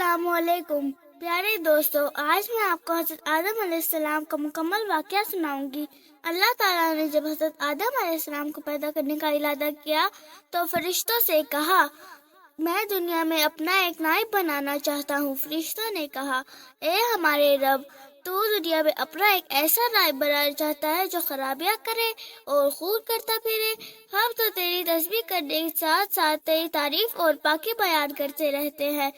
अस्सलाम वालेकुम प्यारे दोस्तों, आज मैं आपको हज़रत आदम अलैहिस्सलाम का मुकम्मल वाक़या सुनाऊंगी। अल्लाह ताला ने जब हज़रत आदम अलैहिस्सलाम को पैदा करने का इरादा किया तो फरिश्तों से कहा, मैं दुनिया में अपना एक नाइब बनाना चाहता हूँ। फरिश्तों ने कहा, ए हमारे रब, तू दुनिया में अपना एक ऐसा नाइब बनाना चाहता है जो खराबियाँ करे और खून करता फिरे। हम तो तेरी तस्बीह करने के साथ साथ तेरी तारीफ और पाकी बयान करते रहते हैं।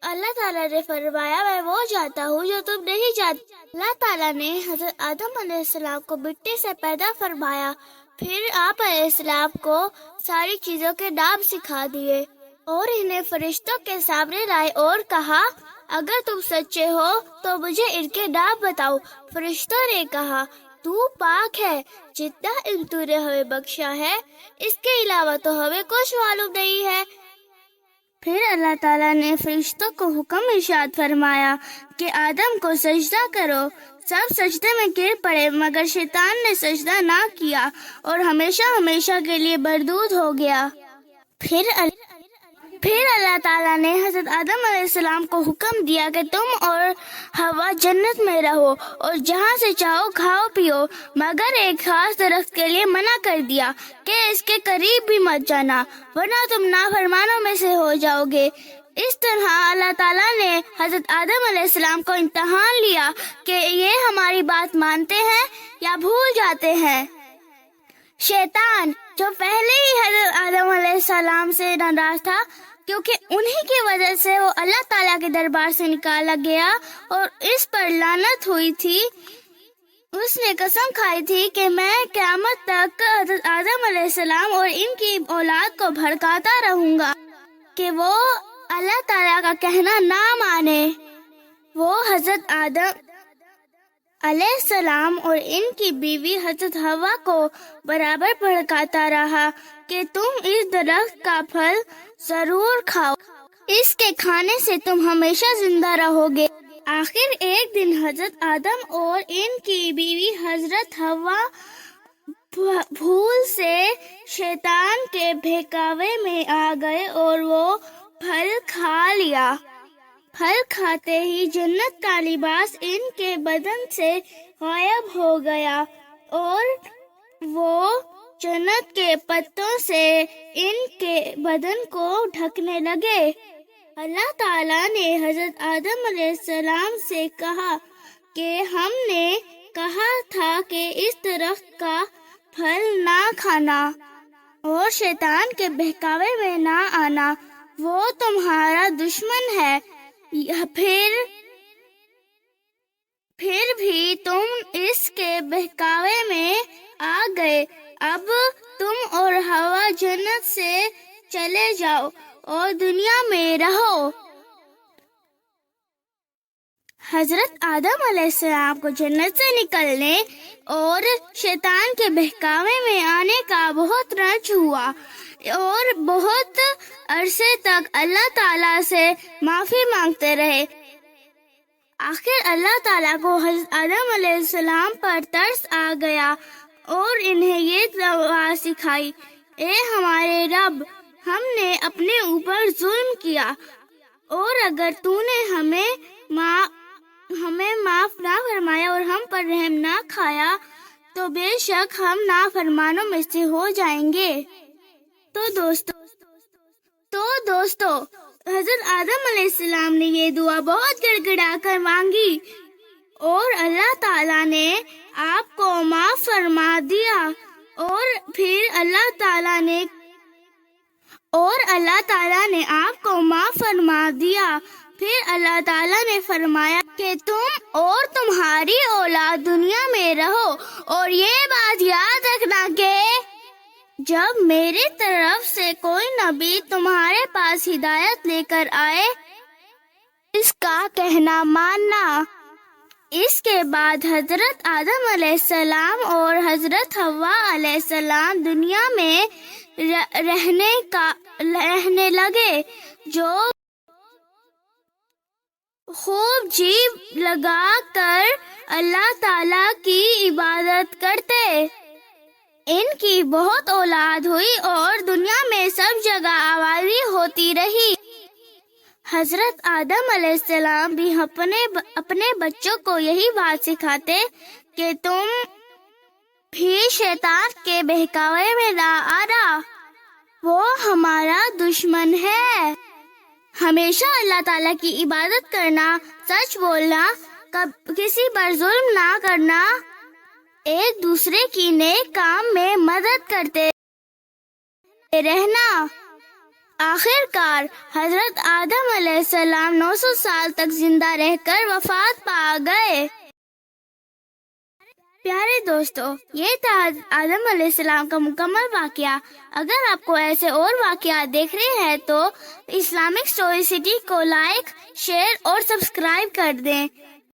अल्लाह ताला ने फरमाया, मैं वो जानता हूँ जो तुम नहीं जानते। अल्लाह ताला ने हज़रत आदम अलैहिस्सलाम को मिट्टी से पैदा फरमाया, फिर आप अलैहिस्सलाम को सारी चीज़ों के नाम सिखा दिए और इन्हें फरिश्तों के सामने लाए और कहा, अगर तुम सच्चे हो तो मुझे इनके नाम बताओ। फरिश्तों ने कहा, तू पाक है, जितना इल्म तूने हमें बख्शा है इसके अलावा तो हमें कुछ मालूम नहीं है। फिर अल्लाह ताला ने फरिश्तों को हुक्म इरशाद फरमाया कि आदम को सजदा करो। सब सजदे में गिर पड़े मगर शैतान ने सजदा ना किया और हमेशा हमेशा के लिए बरदूद हो गया। फिर अल्लाह ताला ने हज़रत आदम अलैहिस्सलाम को हुक्म दिया कि तुम और हवा जन्नत में रहो और जहाँ से चाहो खाओ पियो, मगर एक खास दरख्त के लिए मना कर दिया कि इसके करीब भी मत जाना वरना तुम नाफरमानों में से हो जाओगे। इस तरह अल्लाह ताला ने हज़रत आदम अलैहिस्सलाम को इम्तिहान लिया कि ये हमारी बात मानते हैं या भूल जाते हैं। शैतान जो पहले ही हज़रत आदम अलैहिस्सलाम से नाराज था, क्योंकि उन्हीं की वजह से वो अल्लाह ताला के दरबार से निकाला गया और इस पर लानत हुई थी, उसने कसम खाई थी कि मैं क़यामत तक हज़रत आदम अलैहिस्सलाम और इनकी औलाद को भड़काता रहूंगा कि वो अल्लाह ताला का कहना ना माने। वो हज़रत आदम अलैहिस्सलाम और इनकी बीवी हज़रत हवा को बराबर भड़काता रहा कि तुम इस दरख्त का फल जरूर खाओ, इसके खाने से तुम हमेशा जिंदा रहोगे। आखिर एक दिन हज़रत आदम और इनकी बीवी हज़रत हवा भूल से शैतान के बहकावे में आ गए और वो फल खा लिया। फल खाते ही जन्नत का लिबास इनके बदन से गायब हो गया और वो जन्नत के पत्तों से इनके बदन को ढकने लगे। अल्लाह ताला ने हज़रत आदम अलैहिस्सलाम से कहा कि हमने कहा था कि इस दरख्त का फल ना खाना और शैतान के बहकावे में ना आना, वो तुम्हारा दुश्मन है। फिर भी तुम इसके बहकावे में आ गए। अब तुम और हवा जन्नत से चले जाओ और दुनिया में रहो। हज़रत आदम अलैहिस्सलाम को जन्नत से निकलने और शैतान के बहकावे में आने का बहुत रंज हुआ और बहुत अरसे तक अल्लाह ताला से माफी मांगते रहे। आखिर अल्लाह ताला को हज़रत आदम अलैहिस्सलाम पर तरस आ गया और इन्हें ये दुआ सिखाई, ए हमारे रब, हमने अपने ऊपर जुल्म किया और अगर तूने हमें माफ ना फरमाया और हम पर रहम ना खाया तो बेशक हम नाफरमानों में से हो जाएंगे। तो दोस्तों हज़रत आदम अलैहिस्सलाम ने ये दुआ बहुत गड़गड़ा कर मांगी और अल्लाह ताला ने आपको माफ फरमा दिया और फिर अल्लाह ताला ने आपको माफ फरमा दिया। फिर अल्लाह ताला ने फरमाया कि तुम और तुम्हारी औलाद दुनिया में रहो और ये बात याद रखना कि जब मेरी तरफ से कोई नबी तुम्हारे पास हिदायत लेकर आए, इसका कहना मानना। इसके बाद हज़रत आदम अलैहिस्सलाम और हज़रत हवा अलैहिस्सलाम दुनिया में रहने लगे, जो खूब जी लगा कर अल्लाह ताला की इबादत करते। इनकी बहुत औलाद हुई और दुनिया में सब जगह आबादी होती रही। حضرت آدم علیہ السلام بھی اپنے بچوں کو یہی بات سکھاتے کہ تم بھی شیطان کے بہکاوے میں نہ آنا، وہ ہمارا دشمن ہے۔ ہمیشہ اللہ تعالیٰ کی عبادت کرنا، سچ بولنا، کسی پر ظلم نہ کرنا، ایک دوسرے کی نیک کام میں مدد کرتے رہنا۔ آخر کار حضرت آدم علیہ السلام 900 سال تک زندہ رہ کر وفات پا گئے۔ پیارے دوستو، یہ تھا حضرت آدم علیہ السلام کا مکمل واقعہ۔ اگر آپ کو ایسے اور واقعات دیکھنے ہیں تو اسلامک سٹوری سٹی کو لائک، شیئر اور سبسکرائب کر دیں۔